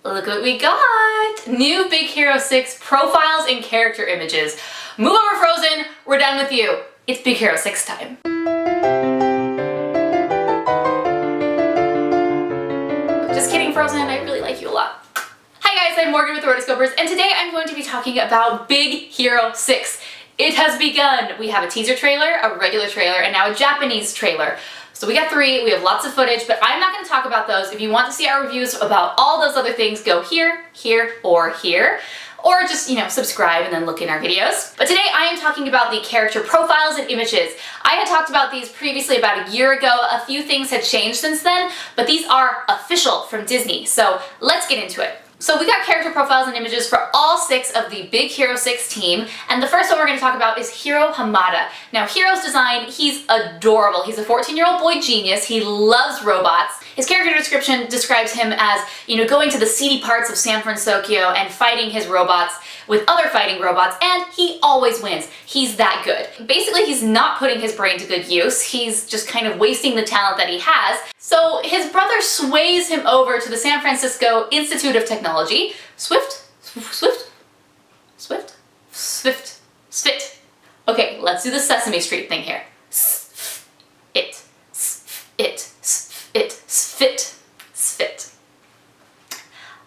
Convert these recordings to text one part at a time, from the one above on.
Look what we got! New Big Hero 6 profiles and character images. Move over, Frozen! We're done with you. It's Big Hero 6 time. Just kidding, Frozen. I really like you a lot. Hi guys, I'm Morgan with Rotoscopers, and today I'm going to be talking about Big Hero 6. It has begun! We have a teaser trailer, a regular trailer, and now a Japanese trailer. So we got 3, we have lots of footage, but I'm not going to talk about those. If you want to see our reviews about all those other things, go here, here, or here. Or just, subscribe and then look in our videos. But today I am talking about the character profiles and images. I had talked about these previously about a year ago. A few things had changed since then, but these are official from Disney. So let's get into it. So we got character profiles and images for all 6 of the Big Hero 6 team, and the first one we're going to talk about is Hiro Hamada. Now Hiro's design, he's adorable. He's a 14-year-old boy genius. He loves robots. His character description describes him as, going to the seedy parts of San Francisco and fighting his robots with other fighting robots, and he always wins. He's that good. Basically, he's not putting his brain to good use. He's just kind of wasting the talent that he has. So his brother sways him over to the San Francisco Institute of Technology. Swift? Okay, let's do the Sesame Street thing here. Sfit.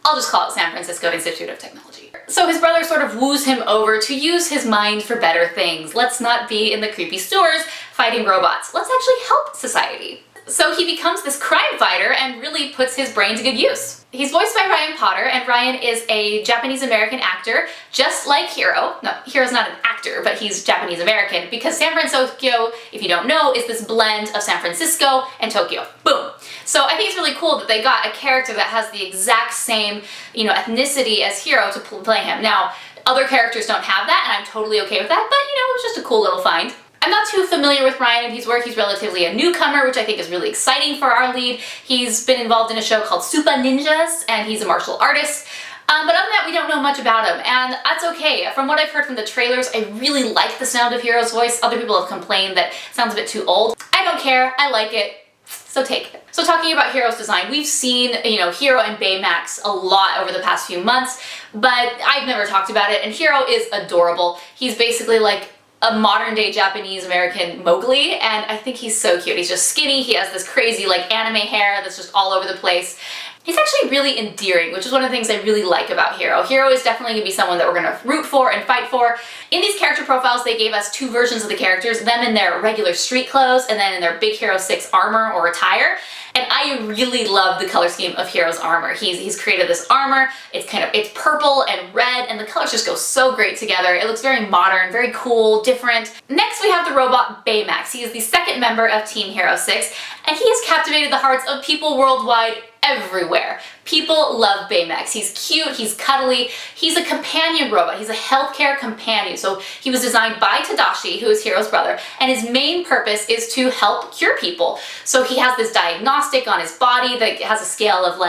I'll just call it San Francisco Institute of Technology. So his brother sort of woos him over to use his mind for better things. Let's not be in the creepy stores fighting robots. Let's actually help society. So he becomes this crime fighter and really puts his brain to good use. He's voiced by Ryan Potter, and Ryan is a Japanese-American actor, just like Hiro. No, Hiro's not an actor, but he's Japanese-American, because San Francisco, if you don't know, is this blend of San Francisco and Tokyo. Boom! So I think it's really cool that they got a character that has the exact same, ethnicity as Hiro to play him. Now, other characters don't have that, and I'm totally okay with that, but, it was just a cool little find. I'm not too familiar with Ryan and his work. He's relatively a newcomer, which I think is really exciting for our lead. He's been involved in a show called Super Ninjas, and he's a martial artist. But other than that, we don't know much about him, and that's okay. From what I've heard from the trailers, I really like the sound of Hiro's voice. Other people have complained that it sounds a bit too old. I don't care. I like it. So take it. So talking about Hiro's design, we've seen, Hiro and Baymax a lot over the past few months, but I've never talked about it, and Hiro is adorable. He's basically like a modern-day Japanese-American Mowgli, and I think he's so cute. He's just skinny, he has this crazy anime hair that's just all over the place. He's actually really endearing, which is one of the things I really like about Hiro. Hiro is definitely going to be someone that we're going to root for and fight for. In these character profiles, they gave us 2 versions of the characters, them in their regular street clothes and then in their Big Hero 6 armor or attire. And I really love the color scheme of Hiro's armor. He's created this armor. It's purple and red, and the colors just go so great together. It looks very modern, very cool, different. Next, we have the robot Baymax. He is the 2nd member of Team Hero 6, and he has captivated the hearts of people worldwide everywhere. People love Baymax. He's cute, he's cuddly, he's a companion robot, he's a healthcare companion. So he was designed by Tadashi, who is Hiro's brother, and his main purpose is to help cure people. So he has this diagnostic on his body that has a scale of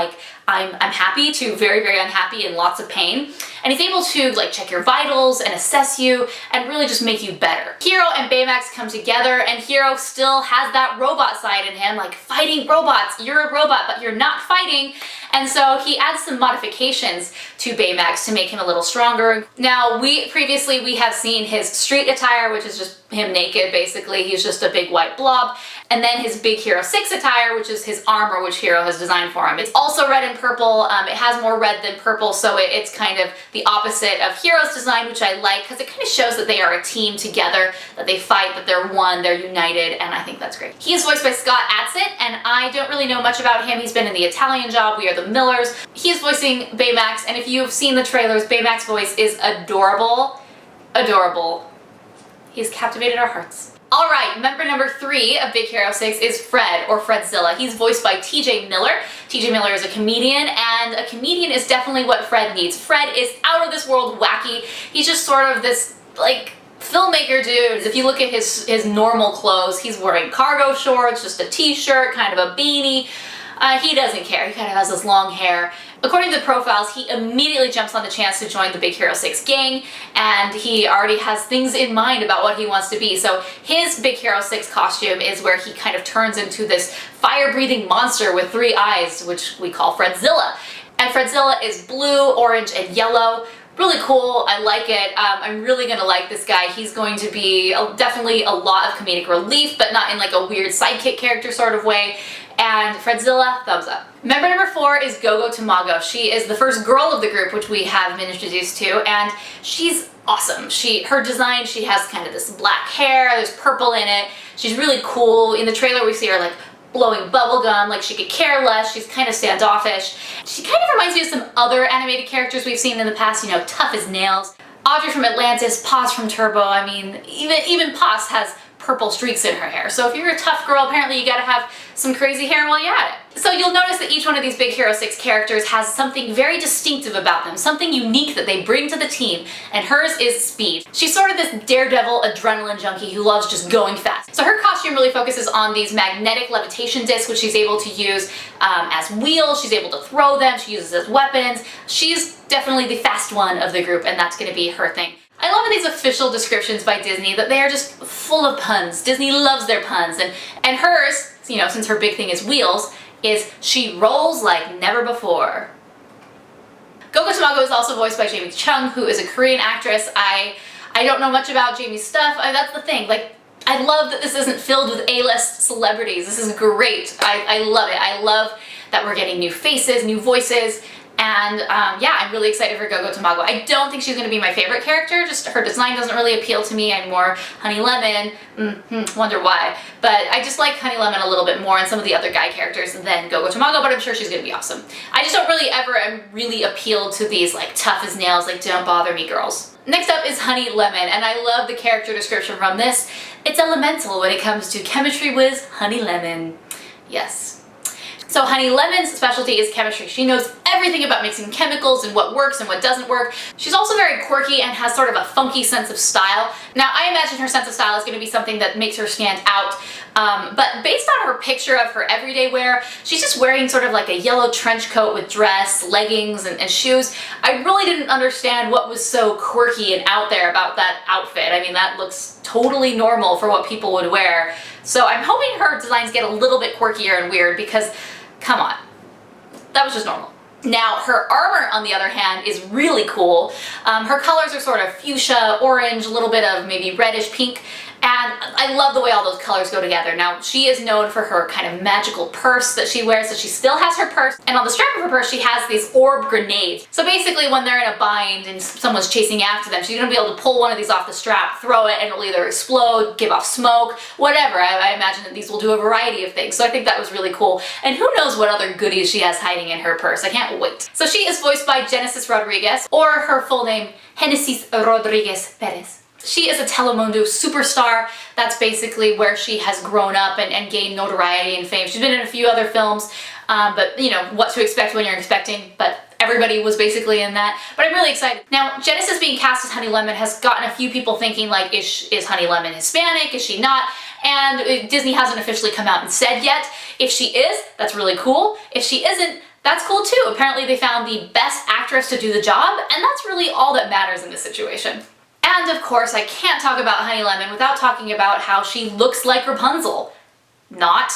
I'm happy to very, very unhappy and lots of pain. And he's able to check your vitals and assess you and really just make you better. Hiro and Baymax come together, and Hiro still has that robot side in him, fighting robots. You're a robot, but you're not fighting. And so he adds some modifications to Baymax to make him a little stronger. Now, previously we have seen his street attire, which is just him naked, basically. He's just a big white blob. And then his Big Hero 6 attire, which is his armor, which Hiro has designed for him. It's also red and purple. It has more red than purple, so it's kind of the opposite of Hiro's design, which I like, because it kind of shows that they are a team together, that they fight, that they're one, they're united, and I think that's great. He is voiced by Scott Adsit, and I don't really know much about him. He's been in The Italian Job, We Are the Millers. He is voicing Baymax, and if you've seen the trailers, Baymax's voice is adorable. Adorable. He's captivated our hearts. Alright, member number 3 of Big Hero 6 is Fred, or Fredzilla. He's voiced by TJ Miller. TJ Miller is a comedian, and a comedian is definitely what Fred needs. Fred is out of this world wacky. He's just sort of this, filmmaker dude. If you look at his normal clothes, he's wearing cargo shorts, just a t-shirt, kind of a beanie. He doesn't care. He kind of has this long hair. According to the profiles, he immediately jumps on the chance to join the Big Hero 6 gang, and he already has things in mind about what he wants to be. So his Big Hero 6 costume is where he kind of turns into this fire-breathing monster with 3 eyes, which we call Fredzilla. And Fredzilla is blue, orange, and yellow. Really cool, I like it. I'm really gonna like this guy. He's going to be definitely a lot of comedic relief, but not in like a weird sidekick character sort of way. And Fredzilla, thumbs up. Member number 4 is Go Tomago. She is the first girl of the group, which we have been introduced to, and she's awesome. Her design, she has kind of this black hair, there's purple in it. She's really cool. In the trailer we see her like blowing bubble gum, like she could care less. She's kind of standoffish. She kind of reminds me of some other animated characters we've seen in the past, you know, tough as nails. Audrey from Atlantis, Paz from Turbo. I mean, even Paz has purple streaks in her hair. So if you're a tough girl, apparently you gotta have some crazy hair while you're at it. So you'll notice that each one of these Big Hero 6 characters has something very distinctive about them, something unique that they bring to the team, and hers is speed. She's sort of this daredevil adrenaline junkie who loves just going fast. So her costume really focuses on these magnetic levitation discs, which she's able to use as wheels. She's able to throw them, she uses as weapons. She's definitely the fast one of the group, and that's gonna be her thing. I love these official descriptions by Disney that they are just full of puns. Disney loves their puns, and hers, you know, since her big thing is wheels, is she rolls like never before. Go Tomago is also voiced by Jamie Chung, who is a Korean actress. I don't know much about Jamie's stuff. That's the thing. Like, I love that this isn't filled with A-list celebrities. This is great. I love it. I love that we're getting new faces, new voices. And yeah, I'm really excited for Go Tomago. I don't think she's going to be my favorite character, just her design doesn't really appeal to me. I'm more Honey Lemon, wonder why. But I just like Honey Lemon a little bit more and some of the other guy characters than Go Tomago, but I'm sure she's going to be awesome. I just don't really ever really appeal to these like tough as nails, like don't bother me girls. Next up is Honey Lemon, and I love the character description from this. It's elemental when it comes to chemistry whiz Honey Lemon. Yes. So Honey Lemon's specialty is chemistry. She knows everything about mixing chemicals and what works and what doesn't work. She's also very quirky and has sort of a funky sense of style. Now, I imagine her sense of style is going to be something that makes her stand out, but based on her picture of her everyday wear, she's just wearing sort of like a yellow trench coat with dress, leggings, and shoes. I really didn't understand what was so quirky and out there about that outfit. I mean, that looks totally normal for what people would wear. So I'm hoping her designs get a little bit quirkier and weird because, come on, that was just normal. Now, her armor, on the other hand, is really cool. Her colors are sort of fuchsia, orange, a little bit of maybe reddish pink, and I love the way all those colors go together. Now, she is known for her kind of magical purse that she wears, so she still has her purse, and on the strap of her purse she has these orb grenades. So basically when they're in a bind and someone's chasing after them, she's gonna be able to pull one of these off the strap, throw it, and it'll either explode, give off smoke, whatever. I imagine that these will do a variety of things, so I think that was really cool. And who knows what other goodies she has hiding in her purse. I can't wait. So she is voiced by Genesis Rodriguez, or her full name, Genesis Rodriguez Perez. She is a Telemundo superstar. That's basically where she has grown up and gained notoriety and fame. She's been in a few other films, but you know, what to expect when you're expecting, but everybody was basically in that. But I'm really excited. Now, Genesis being cast as Honey Lemon has gotten a few people thinking like, is Honey Lemon Hispanic? Is she not? And Disney hasn't officially come out and said yet. If she is, that's really cool. If she isn't, that's cool too. Apparently they found the best actress to do the job, and that's really all that matters in this situation. And of course, I can't talk about Honey Lemon without talking about how she looks like Rapunzel. Not.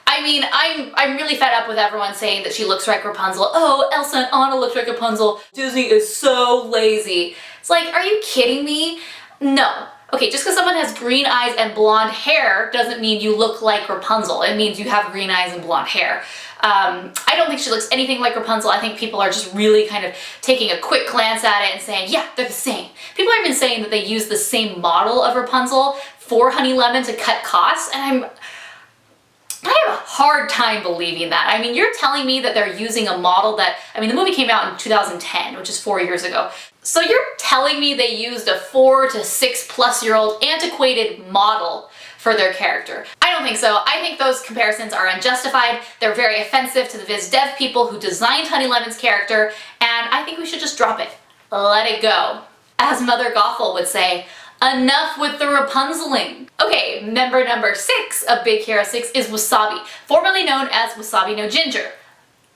I mean, I'm really fed up with everyone saying that she looks like Rapunzel. Oh, Elsa and Anna look like Rapunzel. Disney is so lazy. It's like, are you kidding me? No. Okay, just because someone has green eyes and blonde hair doesn't mean you look like Rapunzel. It means you have green eyes and blonde hair. I don't think she looks anything like Rapunzel. I think people are just really kind of taking a quick glance at it and saying, yeah, they're the same. People are even saying that they use the same model of Rapunzel for Honey Lemon to cut costs, and I have a hard time believing that. I mean, you're telling me that they're using a model that, I mean, the movie came out in 2010, which is 4 years ago. So you're telling me they used a 4 to 6+ year old antiquated model for their character? I don't think so. I think those comparisons are unjustified. They're very offensive to the Viz Dev people who designed Honey Lemon's character, and I think we should just drop it. Let it go. As Mother Gothel would say, enough with the Rapunzeling. Okay, member number 6 of Big Hero 6 is Wasabi, formerly known as Wasabi No Ginger.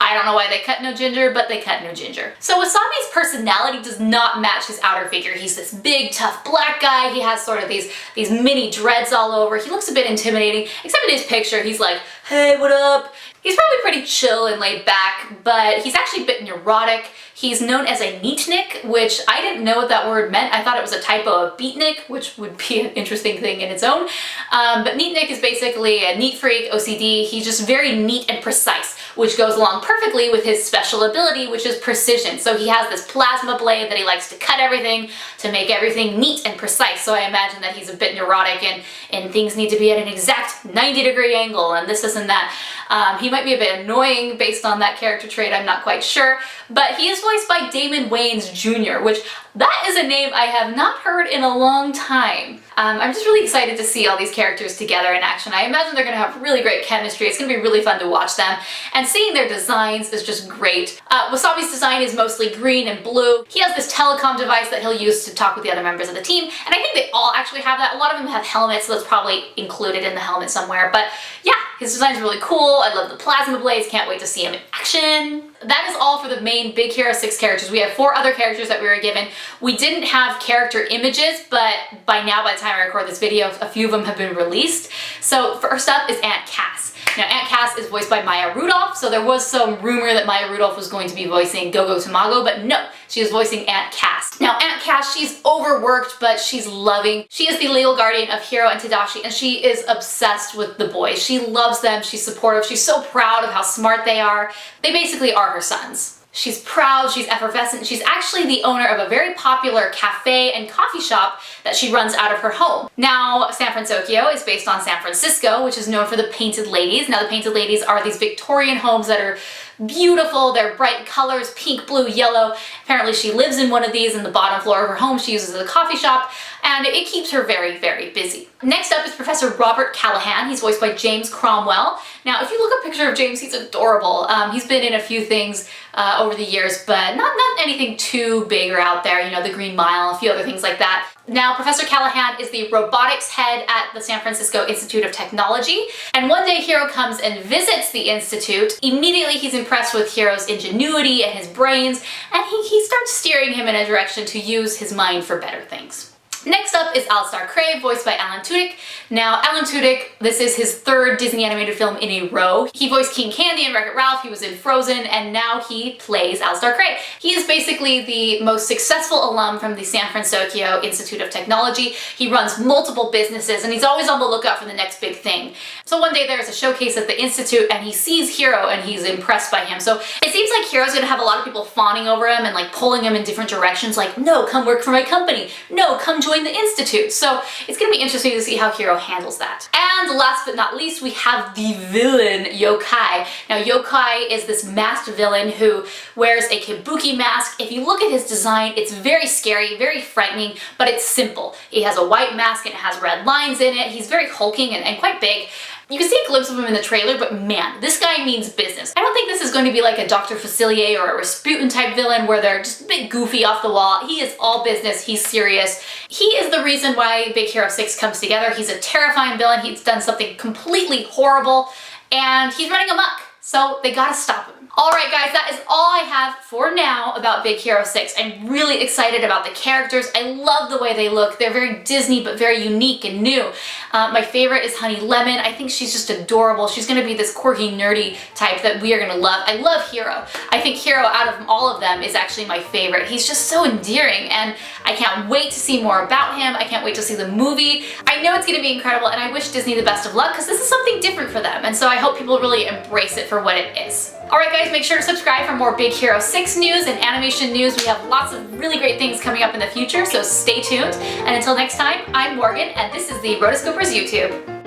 I don't know why they cut No Ginger, but they cut No Ginger. So Wasabi's personality does not match his outer figure. He's this big, tough black guy. He has sort of these mini dreads all over. He looks a bit intimidating, except in his picture, he's like, hey, what up? He's probably pretty chill and laid back, but he's actually a bit neurotic. He's known as a neatnik, which I didn't know what that word meant. I thought it was a typo of beatnik, which would be an interesting thing in its own. But neatnik is basically a neat freak, OCD. He's just very neat and precise, which goes along perfectly with his special ability, which is precision. So he has this plasma blade that he likes to cut everything to make everything neat and precise. So I imagine that he's a bit neurotic and things need to be at an exact 90-degree angle and this and that. He might be a bit annoying based on that character trait, I'm not quite sure, but he is voiced by Damon Wayans Jr., which that is a name I have not heard in a long time. I'm just really excited to see all these characters together in action. I imagine they're going to have really great chemistry. It's going to be really fun to watch them, and seeing their designs is just great. Wasabi's design is mostly green and blue. He has this telecom device that he'll use to talk with the other members of the team, and I think they all actually have that. A lot of them have helmets, so that's probably included in the helmet somewhere, but yeah, his design's really cool. I love the plasma blades, can't wait to see him in action. That is all for the main Big Hero 6 characters. We have 4 other characters that we were given. We didn't have character images, but by now, by the time I record this video, a few of them have been released. So first up is Aunt Cass. Now, Aunt Cass is voiced by Maya Rudolph, so there was some rumor that Maya Rudolph was going to be voicing Go Tomago, but no, she is voicing Aunt Cass. Now, Aunt Cass, she's overworked, but she's loving. She is the legal guardian of Hiro and Tadashi, and she is obsessed with the boys. She loves them, she's supportive, she's so proud of how smart they are. They basically are her sons. She's proud, she's effervescent, she's actually the owner of a very popular cafe and coffee shop that she runs out of her home. Now, San Francisco is based on San Francisco, which is known for the Painted Ladies. Now, the Painted Ladies are these Victorian homes that are beautiful, they're bright colors, pink, blue, yellow. Apparently she lives in one of these in the bottom floor of her home. She uses it as a coffee shop, and it keeps her very, very busy. Next up is Professor Robert Callahan. He's voiced by James Cromwell. Now, if you look at a picture of James, he's adorable. He's been in a few things over the years, but not anything too big or out there, you know, the Green Mile, a few other things like that. Now, Professor Callahan is the robotics head at the San Francisco Institute of Technology, and one day Hiro comes and visits the institute. Immediately he's impressed with Hiro's ingenuity and his brains, and he starts steering him in a direction to use his mind for better things. Next up is Alistar Crave, voiced by Alan Tudyk. Now, Alan Tudyk, this is his 3rd Disney animated film in a row. He voiced King Candy in Wreck-It Ralph, he was in Frozen, and now he plays Alistar Crave. He is basically the most successful alum from the San Francisco Institute of Technology. He runs multiple businesses, and he's always on the lookout for the next big thing. So one day there's a showcase at the Institute, and he sees Hiro, and he's impressed by him. So it seems like Hiro's gonna have a lot of people fawning over him and like pulling him in different directions, like, no, come work for my company. No, come join the Institute. So it's going to be interesting to see how Hiro handles that. And last but not least, we have the villain, Yokai. Now, Yokai is this masked villain who wears a kabuki mask. If you look at his design, it's very scary, very frightening, but it's simple. He has a white mask and it has red lines in it. He's very hulking and quite big. You can see a glimpse of him in the trailer, but man, this guy means business. I don't think this is going to be like a Dr. Facilier or a Rasputin type villain where they're just a bit goofy off the wall. He is all business, he's serious. He is the reason why Big Hero 6 comes together. He's a terrifying villain, he's done something completely horrible, and he's running amok, so they gotta stop him. Alright guys, that is all I have for now about Big Hero 6. I'm really excited about the characters. I love the way they look. They're very Disney but very unique and new. My favorite is Honey Lemon. I think she's just adorable. She's going to be this quirky, nerdy type that we are going to love. I love Hiro. I think Hiro, out of all of them, is actually my favorite. He's just so endearing, and I can't wait to see more about him. I can't wait to see the movie. I know it's going to be incredible, and I wish Disney the best of luck because this is something different for them, and so I hope people really embrace it for what it is. Alright guys, make sure to subscribe for more Big Hero 6 news and animation news. We have lots of really great things coming up in the future, so stay tuned. And until next time, I'm Morgan, and this is the Rotoscopers YouTube.